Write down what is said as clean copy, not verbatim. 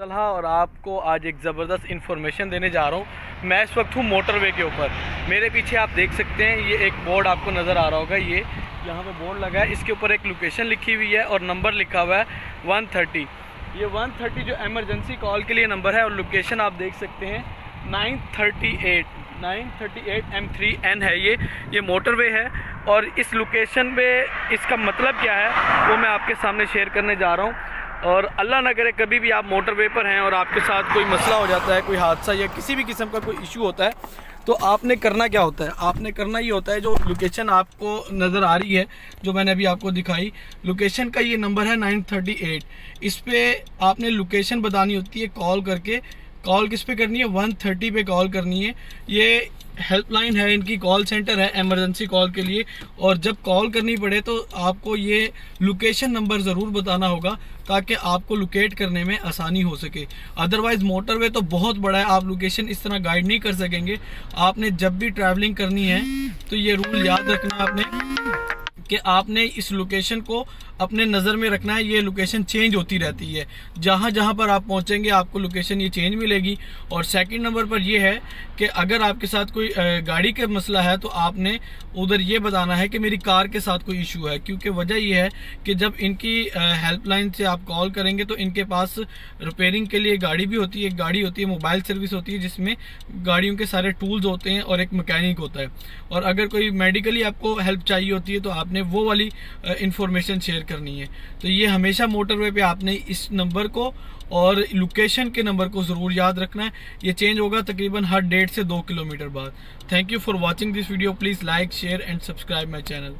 तलहा और आपको आज एक ज़बरदस्त इन्फॉर्मेशन देने जा रहा हूँ। मैं इस वक्त हूँ मोटरवे के ऊपर। मेरे पीछे आप देख सकते हैं ये एक बोर्ड आपको नज़र आ रहा होगा, ये यहाँ पे बोर्ड लगा है, इसके ऊपर एक लोकेशन लिखी हुई है और नंबर लिखा हुआ है 130। ये 130 जो एमरजेंसी कॉल के लिए नंबर है और लोकेशन आप देख सकते हैं 938 M3N है। ये मोटरवे है और इस लोकेशन पे इसका मतलब क्या है वो मैं आपके सामने शेयर करने जा रहा हूँ। और अल्लाह ना करे कभी भी आप मोटरवे पर हैं और आपके साथ कोई मसला हो जाता है, कोई हादसा या किसी भी किस्म का कोई इशू होता है, तो आपने करना क्या होता है, आपने करना ये होता है जो लोकेशन आपको नज़र आ रही है जो मैंने अभी आपको दिखाई, लोकेशन का ये नंबर है 938। इस पर आपने लोकेशन बतानी होती है कॉल करके। कॉल किस पे करनी है? 130 पे कॉल करनी है। ये हेल्पलाइन है, इनकी कॉल सेंटर है इमरजेंसी कॉल के लिए। और जब कॉल करनी पड़े तो आपको ये लोकेशन नंबर ज़रूर बताना होगा ताकि आपको लोकेट करने में आसानी हो सके। अदरवाइज़ मोटरवे तो बहुत बड़ा है, आप लोकेशन इस तरह गाइड नहीं कर सकेंगे। आपने जब भी ट्रैवलिंग करनी है तो ये रूल याद रखना है आपने कि आपने इस लोकेशन को अपने नज़र में रखना है। ये लोकेशन चेंज होती रहती है, जहाँ जहाँ पर आप पहुँचेंगे आपको लोकेशन ये चेंज मिलेगी। और सेकंड नंबर पर ये है कि अगर आपके साथ कोई गाड़ी का मसला है तो आपने उधर ये बताना है कि मेरी कार के साथ कोई इशू है, क्योंकि वजह ये है कि जब इनकी हेल्पलाइन से आप कॉल करेंगे तो इनके पास रिपेयरिंग के लिए गाड़ी भी होती है, एक गाड़ी होती है, मोबाइल सर्विस होती है जिसमें गाड़ियों के सारे टूल्स होते हैं और एक मैकेनिक होता है। और अगर कोई मेडिकली आपको हेल्प चाहिए होती है तो आपने वो वाली इंफॉर्मेशन शेयर करनी है। तो ये हमेशा मोटरवे पे आपने इस नंबर को और लोकेशन के नंबर को ज़रूर याद रखना है। ये चेंज होगा तकरीबन हर 1.5 से 2 किलोमीटर बाद। Thank you for watching this video. Please like, share and subscribe my channel.